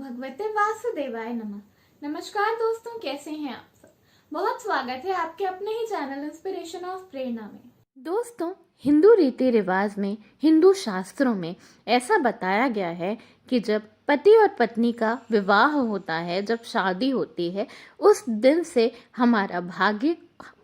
भगवते वासुदेवाय नमः। नमस्कार दोस्तों, कैसे हैं आप सब। बहुत स्वागत है आपके अपने ही चैनल इंस्पिरेशन ऑफ प्रेरणा में। दोस्तों, हिंदू रीति रिवाज में, हिंदू शास्त्रों में ऐसा बताया गया है कि जब पति और पत्नी का विवाह होता है, जब शादी होती है, उस दिन से हमारा भाग्य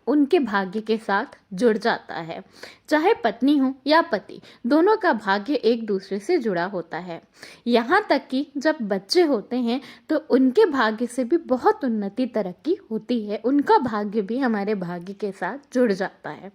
उनके भाग्य के साथ जुड़ जाता है। चाहे पत्नी हो या पति, दोनों का भाग्य एक दूसरे से जुड़ा होता है। यहाँ तक कि जब बच्चे होते हैं तो उनके भाग्य से भी बहुत उन्नति तरक्की होती है, उनका भाग्य भी हमारे भाग्य के साथ जुड़ जाता है।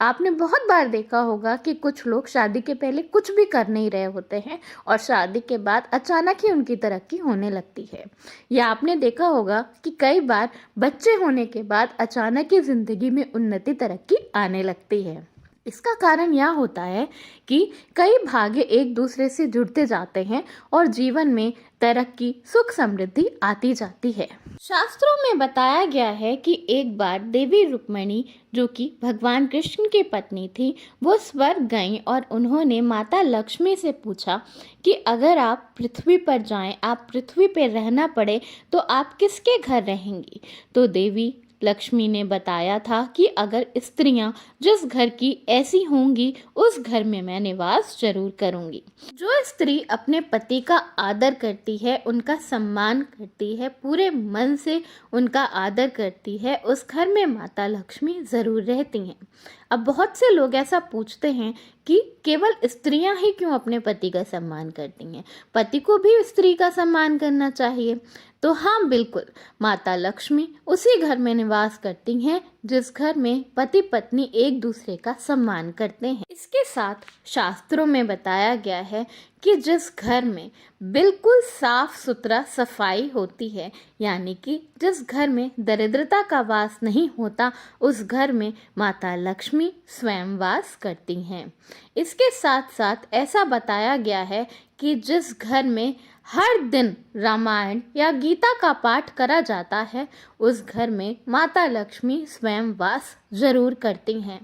आपने बहुत बार देखा होगा कि कुछ लोग शादी के पहले कुछ भी कर नहीं रहे होते हैं और शादी के बाद अचानक ही उनकी तरक्की होने लगती है। या आपने देखा होगा कि कई बार बच्चे होने के बाद अचानक ही जिंदगी में उन्नति तरक्की आने लगती है। इसका कारण यह होता है कि कई भाग्य एक दूसरे से जुड़ते जाते हैं और जीवन में तरक्की, सुख, समृद्धि आती जाती है। शास्त्रों में बताया गया है कि एक बार देवी रुक्मिणी, जो कि भगवान कृष्ण की पत्नी थी, वो स्वर्ग गईं और उन्होंने माता लक्ष्मी से पूछा कि अगर आप पृथ्वी पर जाएं, आप पृथ्वी पर रहना पड़े तो आप किसके घर रहेंगी। तो देवी लक्ष्मी ने बताया था कि अगर स्त्रियां जिस घर की ऐसी होंगी, उस घर में मैं निवास जरूर करूंगी। जो स्त्री अपने पति का आदर करती है, उनका सम्मान करती है, पूरे मन से उनका आदर करती है, उस घर में माता लक्ष्मी जरूर रहती हैं। अब बहुत से लोग ऐसा पूछते हैं कि केवल स्त्रियां ही क्यों अपने पति का सम्मान करती हैं, पति को भी स्त्री का सम्मान करना चाहिए। तो हाँ, बिल्कुल, माता लक्ष्मी उसी घर में निवास करती हैं जिस घर में पति पत्नी एक दूसरे का सम्मान करते हैं। इसके साथ शास्त्रों में बताया गया है कि जिस घर में बिल्कुल साफ सुथरा सफाई होती है, यानी कि जिस घर में दरिद्रता का वास नहीं होता, उस घर में माता लक्ष्मी स्वयं वास करती हैं। इसके साथ साथ ऐसा बताया गया है कि जिस घर में हर दिन रामायण या गीता का पाठ करा जाता है, उस घर में माता लक्ष्मी स्वयं वास जरूर करती हैं।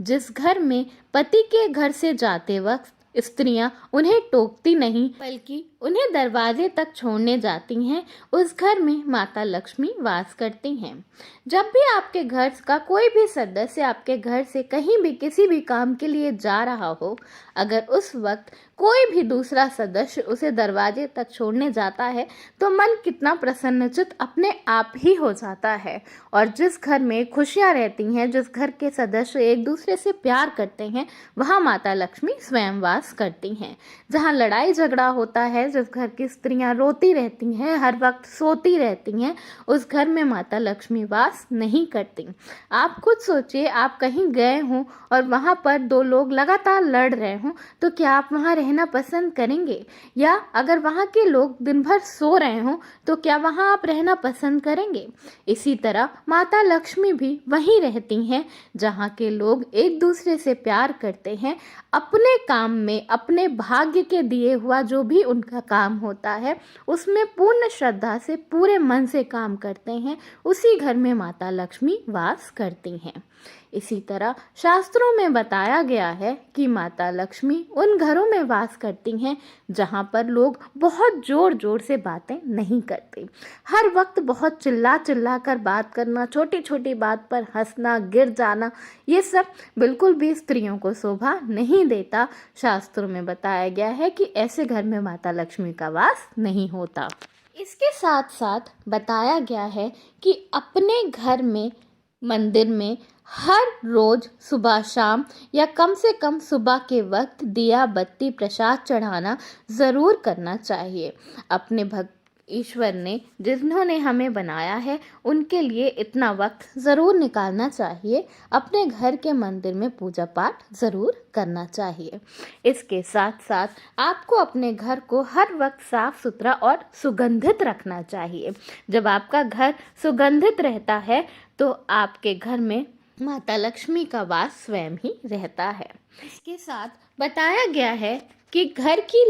जिस घर में पति के घर से जाते वक्त स्त्रियां उन्हें टोकती नहीं, बल्कि उन्हें दरवाजे तक छोड़ने जाती हैं, उस घर में माता लक्ष्मी वास करती हैं। जब भी आपके घर का कोई भी सदस्य आपके घर से कहीं भी किसी भी काम के लिए जा रहा हो, अगर उस वक्त कोई भी दूसरा सदस्य उसे दरवाजे तक छोड़ने जाता है तो मन कितना प्रसन्नचित्त अपने आप ही हो जाता है। और जिस घर में खुशियां रहती हैं, जिस घर के सदस्य एक दूसरे से प्यार करते हैं, वहाँ माता लक्ष्मी स्वयं वास करती हैं। जहाँ लड़ाई झगड़ा होता है, जिस घर की स्त्रियां रोती रहती हैं, हर वक्त सोती रहती हैं, उस घर में माता लक्ष्मी वास नहीं करती। आप खुद सोचिए, आप कहीं गए हों और वहाँ पर दो लोग लगातार लड़ रहे हों, तो क्या आप वहाँ रहना पसंद करेंगे? या अगर वहाँ के लोग दिन भर सो रहे हों तो क्या वहाँ आप रहना पसंद करेंगे? इसी तरह माता लक्ष्मी भी वहीं रहती हैं जहाँ के लोग एक दूसरे से प्यार करते हैं, अपने काम में, अपने भाग्य के दिए हुआ जो भी उनका काम होता है, उसमें पूर्ण श्रद्धा से, पूरे मन से काम करते हैं, उसी घर में माता लक्ष्मी वास करती हैं। इसी तरह शास्त्रों में बताया गया है कि माता लक्ष्मी उन घरों में वास करती हैं जहाँ पर लोग बहुत जोर जोर से बातें नहीं करते। हर वक्त बहुत चिल्ला चिल्ला कर बात करना, छोटी छोटी बात पर हंसना, गिर जाना, ये सब बिल्कुल भी स्त्रियों को शोभा नहीं देता। शास्त्रों में बताया गया है कि ऐसे घर में माता लक्ष्मी का वास नहीं होता। इसके साथ साथ बताया गया है कि अपने घर में, मंदिर में हर रोज सुबह शाम या कम से कम सुबह के वक्त दिया बत्ती प्रसाद चढ़ाना ज़रूर करना चाहिए। अपने ईश्वर ने, जिन्होंने हमें बनाया है, उनके लिए इतना वक्त ज़रूर निकालना चाहिए। अपने घर के मंदिर में पूजा पाठ ज़रूर करना चाहिए। इसके साथ साथ आपको अपने घर को हर वक्त साफ सुथरा और सुगंधित रखना चाहिए। जब आपका घर सुगंधित रहता है तो आपके घर में माता लक्ष्मी का वास स्वयं ही रहता है। इसके साथ बताया गया है कि घर की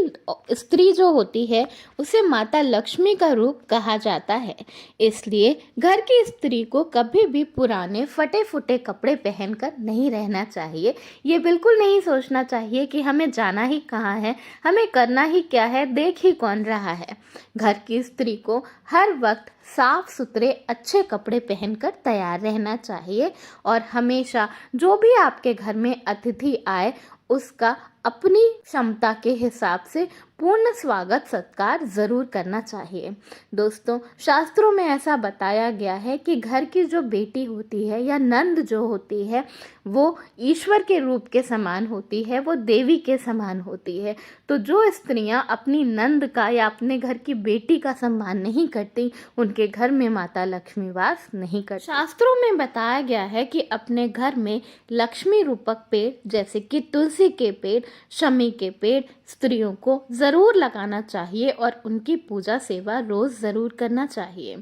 स्त्री जो होती है उसे माता लक्ष्मी का रूप कहा जाता है। इसलिए घर की स्त्री को कभी भी पुराने फटे फुटे कपड़े पहनकर नहीं रहना चाहिए। ये बिल्कुल नहीं सोचना चाहिए कि हमें जाना ही कहाँ है, हमें करना ही क्या है, देख ही कौन रहा है। घर की स्त्री को हर वक्त साफ सुथरे अच्छे कपड़े पहनकर तैयार रहना चाहिए और हमेशा जो भी आपके घर में अतिथि आए उसका अपनी क्षमता के हिसाब से पूर्ण स्वागत सत्कार ज़रूर करना चाहिए। दोस्तों, शास्त्रों में ऐसा बताया गया है कि घर की जो बेटी होती है या नंद जो होती है वो ईश्वर के रूप के समान होती है, वो देवी के समान होती है। तो जो स्त्रियां अपनी नंद का या अपने घर की बेटी का सम्मान नहीं करती, उनके घर में माता लक्ष्मी वास नहीं करती। शास्त्रों में बताया गया है कि अपने घर में लक्ष्मी रूपक पेड़ जैसे कि तुलसी के पेड़, शमी के पेड़ स्त्रियों को ज़रूर लगाना चाहिए और उनकी पूजा सेवा रोज़ ज़रूर करना चाहिए।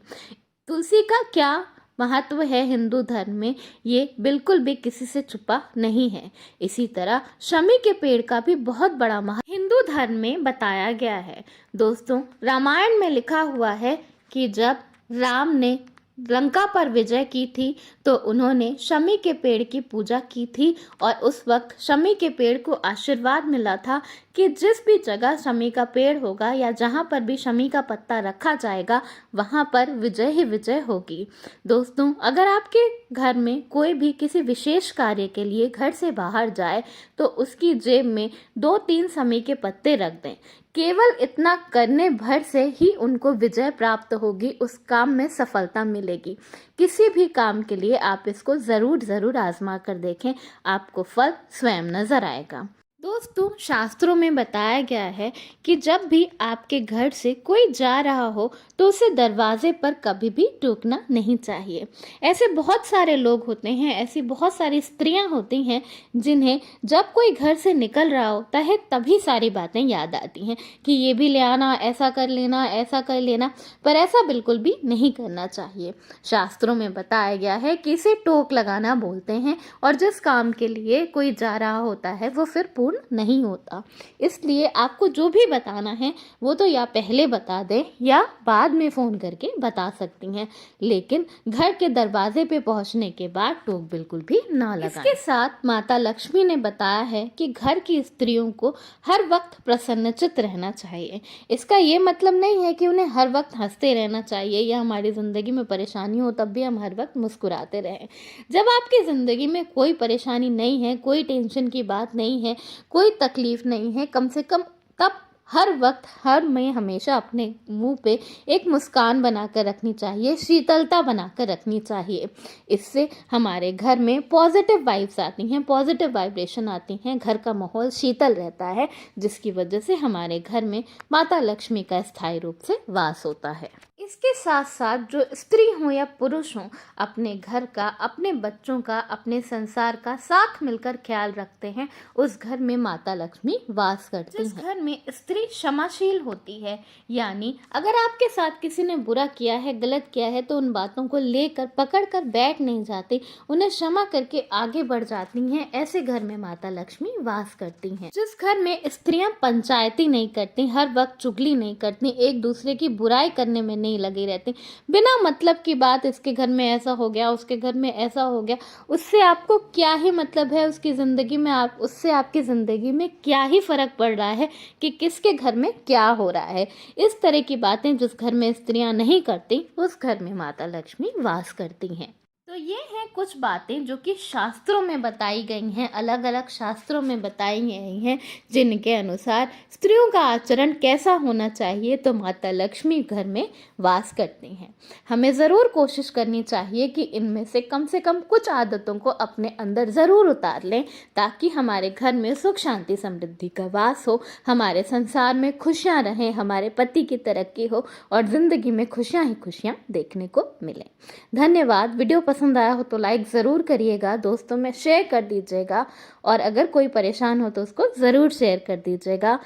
तुलसी का क्या महत्व है हिंदू धर्म में, ये बिल्कुल भी किसी से छुपा नहीं है। इसी तरह शमी के पेड़ का भी बहुत बड़ा महत्व हिंदू धर्म में बताया गया है। दोस्तों, रामायण में लिखा हुआ है कि जब राम ने लंका पर विजय की थी तो उन्होंने शमी के पेड़ की पूजा की थी और उस वक्त शमी के पेड़ को आशीर्वाद मिला था कि जिस भी जगह शमी का पेड़ होगा या जहाँ पर भी शमी का पत्ता रखा जाएगा वहाँ पर विजय ही विजय होगी। दोस्तों, अगर आपके घर में कोई भी किसी विशेष कार्य के लिए घर से बाहर जाए तो उसकी जेब में 2-3 शमी के पत्ते रख दें। केवल इतना करने भर से ही उनको विजय प्राप्त होगी, उस काम में सफलता मिलेगी। किसी भी काम के लिए आप इसको ज़रूर आजमा कर देखें, आपको फल स्वयं नजर आएगा। दोस्तों, शास्त्रों में बताया गया है कि जब भी आपके घर से कोई जा रहा हो तो उसे दरवाजे पर कभी भी टोकना नहीं चाहिए। ऐसे बहुत सारे लोग होते हैं, ऐसी बहुत सारी स्त्रियां होती हैं जिन्हें जब कोई घर से निकल रहा होता है तभी सारी बातें याद आती हैं कि ये भी ले आना, ऐसा कर लेना, ऐसा कर लेना, पर ऐसा बिल्कुल भी नहीं करना चाहिए। शास्त्रों में बताया गया है कि इसे टोक लगाना बोलते हैं और जिस काम के लिए कोई जा रहा होता है वो फिर पूर्ण नहीं होता। इसलिए आपको जो भी बताना है वो तो या पहले बता दें या बाद में फ़ोन करके बता सकती हैं, लेकिन घर के दरवाजे पे पहुंचने के बाद टोक बिल्कुल भी ना लगाएं। इसके साथ माता लक्ष्मी ने बताया है कि घर की स्त्रियों को हर वक्त प्रसन्नचित्त रहना चाहिए। इसका ये मतलब नहीं है कि उन्हें हर वक्त हंसते रहना चाहिए या हमारी ज़िंदगी में परेशानी हो तब भी हम हर वक्त मुस्कुराते रहें। जब आपकी ज़िंदगी में कोई परेशानी नहीं है, कोई टेंशन की बात नहीं है, कोई तकलीफ नहीं है, कम से कम तब हर वक्त में हमेशा अपने मुंह पे एक मुस्कान बनाकर रखनी चाहिए, शीतलता बनाकर रखनी चाहिए। इससे हमारे घर में पॉजिटिव वाइब्स आती हैं, पॉजिटिव वाइब्रेशन आती हैं, घर का माहौल शीतल रहता है, जिसकी वजह से हमारे घर में माता लक्ष्मी का स्थायी रूप से वास होता है। इसके साथ साथ जो स्त्री हो या पुरुष हो, अपने घर का, अपने बच्चों का, अपने संसार का साथ मिलकर ख्याल रखते हैं, उस घर में माता लक्ष्मी वास करती हैं। जिस घर में स्त्री क्षमाशील होती है, यानी अगर आपके साथ किसी ने बुरा किया है, गलत किया है, तो उन बातों को लेकर पकड़ कर बैठ नहीं जाती, उन्हें क्षमा करके आगे बढ़ जाती हैं, ऐसे घर में माता लक्ष्मी वास करती हैं। जिस घर में स्त्रियां पंचायती नहीं करती, हर वक्त चुगली नहीं करती, एक दूसरे की बुराई करने में नहीं लगी रहती, बिना मतलब की बात, इसके घर में ऐसा हो गया, उसके घर में ऐसा हो गया, उससे आपको क्या ही मतलब है उसकी ज़िंदगी में, आप उससे आपकी ज़िंदगी में क्या ही फ़र्क पड़ रहा है कि किसके घर में क्या हो रहा है। इस तरह की बातें जिस घर में स्त्रियां नहीं करती, उस घर में माता लक्ष्मी वास करती हैं। तो ये हैं कुछ बातें जो कि शास्त्रों में बताई गई हैं, अलग अलग शास्त्रों में बताई गई हैं, जिनके अनुसार स्त्रियों का आचरण कैसा होना चाहिए, तो माता लक्ष्मी घर में वास करती हैं। हमें ज़रूर कोशिश करनी चाहिए कि इनमें से कम कुछ आदतों को अपने अंदर ज़रूर उतार लें, ताकि हमारे घर में सुख शांति समृद्धि का वास हो, हमारे संसार में खुशियाँ रहें, हमारे पति की तरक्की हो और ज़िंदगी में खुशियाँ ही खुशियाँ देखने को मिलें। धन्यवाद। वीडियो पसंद आया हो तो लाइक ज़रूर करिएगा, दोस्तों में शेयर कर दीजिएगा और अगर कोई परेशान हो तो उसको ज़रूर शेयर कर दीजिएगा।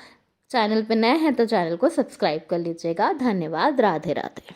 चैनल पे नए हैं तो चैनल को सब्सक्राइब कर लीजिएगा। धन्यवाद। राधे राधे।